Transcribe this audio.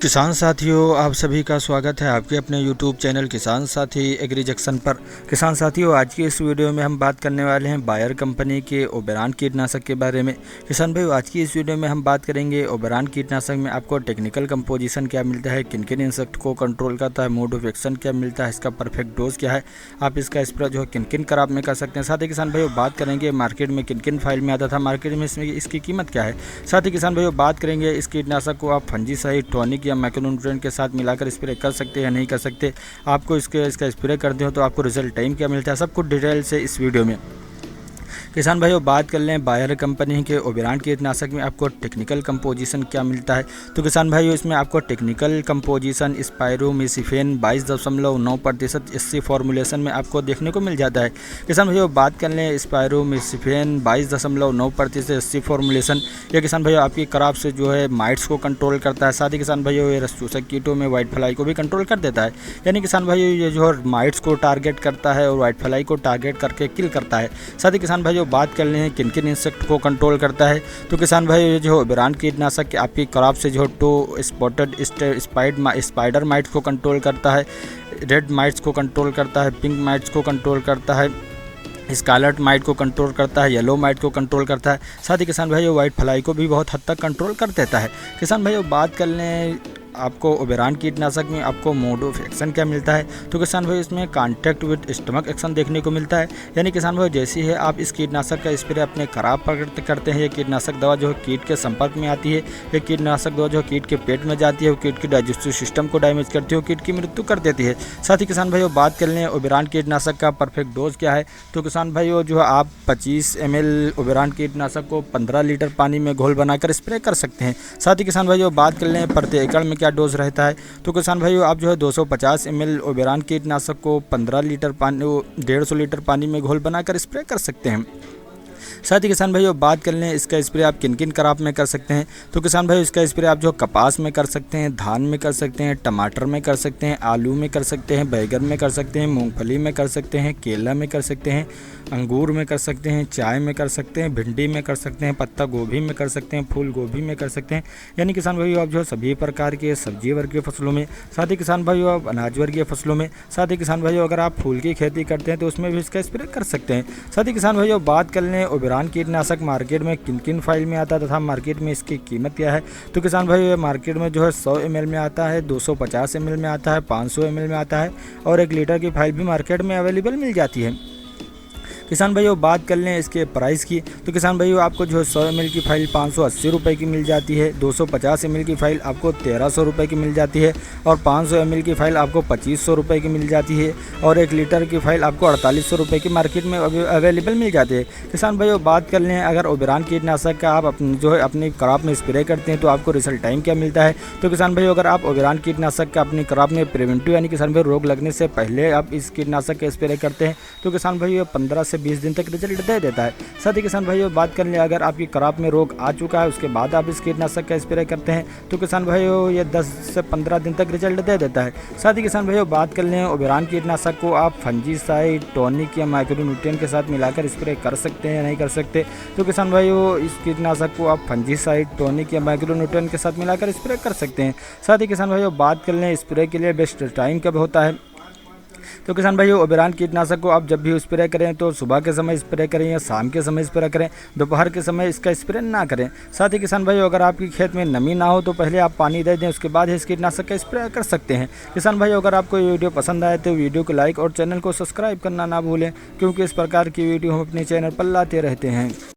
किसान साथियों, आप सभी का स्वागत है आपके अपने YouTube चैनल किसान साथी एग्री जंक्शन पर। किसान साथियों, आज की इस वीडियो में हम बात करने वाले हैं बायर कंपनी के ओबेरॉन कीटनाशक के बारे में। किसान भाई, आज की इस वीडियो में हम बात करेंगे ओबेरॉन कीटनाशक में आपको टेक्निकल कंपोजिशन क्या मिलता है, किन किन इंसेक्ट को कंट्रोल करता है, मोड ऑफ एक्शन क्या मिलता है, इसका परफेक्ट डोज क्या है, आप इसका स्प्रे जो है किन किन क्रॉप में कर सकते हैं। साथ ही किसान भाई बात करेंगे मार्केट में किन किन फाइल में आता था, मार्केट में इसकी कीमत क्या है। साथ ही किसान भाई बात करेंगे इस कीटनाशक को आप फंजीसाइड, टॉनिक या मैक्रोन्यूट्रिएंट के साथ मिलाकर स्प्रे कर सकते हैं या नहीं कर सकते। आपको इसका स्प्रे करते हो तो आपको रिजल्ट टाइम क्या मिलता है, सब कुछ डिटेल से इस वीडियो में। किसान भाइयों, बात कर लें बायर कंपनी के ओबेरॉन कीटनाशक में आपको टेक्निकल कंपोजिशन क्या मिलता है। तो किसान भाइयों, इसमें आपको टेक्निकल कंपोजिशन स्पाइरोमेसिफेन 22.9% एससी फॉर्मुलेशन में आपको देखने को मिल जाता है। किसान भाइयों, बात कर लें स्पाइरोमेसिफेन 22.9% एससी फॉर्मुलेशन, यह किसान भाइयों आपकी क्रॉप से जो है माइट्स को कंट्रोल करता है। साथ ही किसान भाइयों ये रस चूसक कीटों में वाइट फ्लाई को भी कंट्रोल कर देता है। यानी किसान भाइयों ये जो माइट्स को टारगेट करता है और वाइट फ्लाई को टारगेट करके किल करता है। साथ ही किसान भाइयों बात कर लें किन किन इंसेक्ट को कंट्रोल करता है। तो किसान भाई ये जो ओबेरॉन कीटनाशक आपकी क्रॉप से जो टो स्पॉटेड स्पाइडर माइट्स को कंट्रोल करता है, रेड माइट्स को कंट्रोल करता है, पिंक माइट्स को कंट्रोल करता है, स्कारलेट माइट को कंट्रोल करता है, येलो माइट को कंट्रोल करता है। साथ ही किसान भाई वाइट फ्लाई को भी बहुत हद तक कंट्रोल कर देता है। किसान भाई बात कर लें आपको ओबेरॉन कीटनाशक में आपको मोड ऑफ एक्शन क्या मिलता है। तो किसान भाई इसमें कांटेक्ट विद स्टमक एक्शन देखने को मिलता है। यानी किसान भाई जैसे ही है आप इस कीटनाशक का स्प्रे अपने क्रॉप पर करते हैं, ये कीटनाशक दवा जो है कीट के संपर्क में आती है, ये कीटनाशक दवा जो है कीट के पेट में जाती है, वो कीट के डाइजेस्टिव सिस्टम को डैमेज करती है, कीट की मृत्यु कर देती है। साथ ही किसान भाई बात कर लें ओबेरॉन कीटनाशक का परफेक्ट डोज क्या है। तो किसान भाई जो है आप 25 ml ओबेरॉन कीटनाशक को 15 लीटर पानी में घोल बनाकर स्प्रे कर सकते हैं। साथ ही किसान भाई बात कर लें प्रति एकड़ में क्या डोज रहता है। तो किसान भाइयों आप जो है 250 ml ओबेरॉन कीटनाशक को 15 लीटर पानी 150 लीटर पानी में घोल बनाकर स्प्रे कर सकते हैं। साथ ही किसान भाइयों बात कर लें इसका स्प्रे आप किन किन क्रॉप में कर सकते हैं। तो किसान भाई इसका स्प्रे आप जो कपास में कर सकते हैं, धान में कर सकते हैं, टमाटर में कर सकते हैं, आलू में कर सकते हैं, बैगन में कर सकते हैं, मूंगफली में कर सकते हैं, केला में कर सकते हैं, अंगूर में कर सकते हैं, चाय में कर सकते हैं, भिंडी में कर सकते हैं, पत्ता गोभी में कर सकते हैं, फूल गोभी में कर सकते हैं। यानी किसान भाइयों आप जो सभी प्रकार के सब्जी वर्गीय फसलों में, साथ ही किसान भाइयों आप अनाज वर्गीय फसलों में, साथ ही किसान भाइयों अगर आप फूल की खेती करते हैं तो उसमें भी इसका स्प्रे कर सकते हैं। साथ ही किसान भाइयों बात कर लें ओबेरॉन कीटनाशक मार्केट में किन किन फाइल में आता तथा मार्केट में इसकी कीमत क्या है। तो किसान भाई मार्केट में जो है 100 ml में आता है, 250 ml में आता है, 500 ml में आता है और 1 लीटर की फाइल भी मार्केट में अवेलेबल मिल जाती है। किसान भाइयों बात कर लें इसके प्राइस की। तो किसान भाइयों आपको जो है 100 ml की फाइल 580 रुपये की मिल जाती है, 250 ml की फाइल आपको 1300 रुपये की मिल जाती है और 500 ml की फाइल आपको 2500 रुपये की मिल जाती है और 1 लीटर की फाइल आपको 4800 रुपये की मार्केट में अवेलेबल मिल जाती है। किसान भाइयों बात कर लें अगर ओबेरॉन कीटनाशक का आप जो है अपनी क्रॉप में स्प्रे करते हैं तो आपको रिजल्ट टाइम क्या मिलता है। तो किसान भाइयों अगर आप ओबेरॉन कीटनाशक का अपनी क्रॉप में प्रिवेंटिव यानी किसान भाई रोग लगने से पहले आप इस कीटनाशक का स्प्रे करते हैं तो किसान भाइयों 15 से 20 दिन तक रिजल्ट दे देता है। साथ ही किसान भाइयों बात कर लें अगर आपकी क्रॉप में रोग आ चुका है उसके बाद आप इस कीटनाशक का स्प्रे करते हैं तो किसान भाइयों ये 10 से 15 दिन तक रिजल्ट दे देता है। साथ ही किसान भाइयों बात कर लें ओबेरॉन कीटनाशक को आप फंजीसाइड, टॉनिक या माइक्रोन्यूट्रिएंट के साथ मिलाकर स्प्रे कर सकते हैं या नहीं कर सकते। तो किसान भाइयों इस कीटनाशक को आप फंजीसाइड, टॉनिक या माइक्रोन्यूट्रिएंट के साथ मिलाकर स्प्रे कर सकते हैं। साथ ही किसान भाइयों बात कर लें स्प्रे के लिए बेस्ट टाइम कब होता है। तो किसान भाइयों ओबेरॉन कीटनाशक को आप जब भी स्प्रे करें तो सुबह के समय स्प्रे करें या शाम के समय स्प्रे करें, दोपहर के समय इसका स्प्रे ना करें। साथ ही किसान भाइयों अगर आपकी खेत में नमी ना हो तो पहले आप पानी दे दें, उसके बाद इस कीटनाशक का स्प्रे कर सकते हैं। किसान भाइयों अगर आपको ये वीडियो पसंद आए तो वीडियो को लाइक और चैनल को सब्सक्राइब करना ना भूलें, क्योंकि इस प्रकार की वीडियो हम अपने चैनल पर लाते रहते हैं।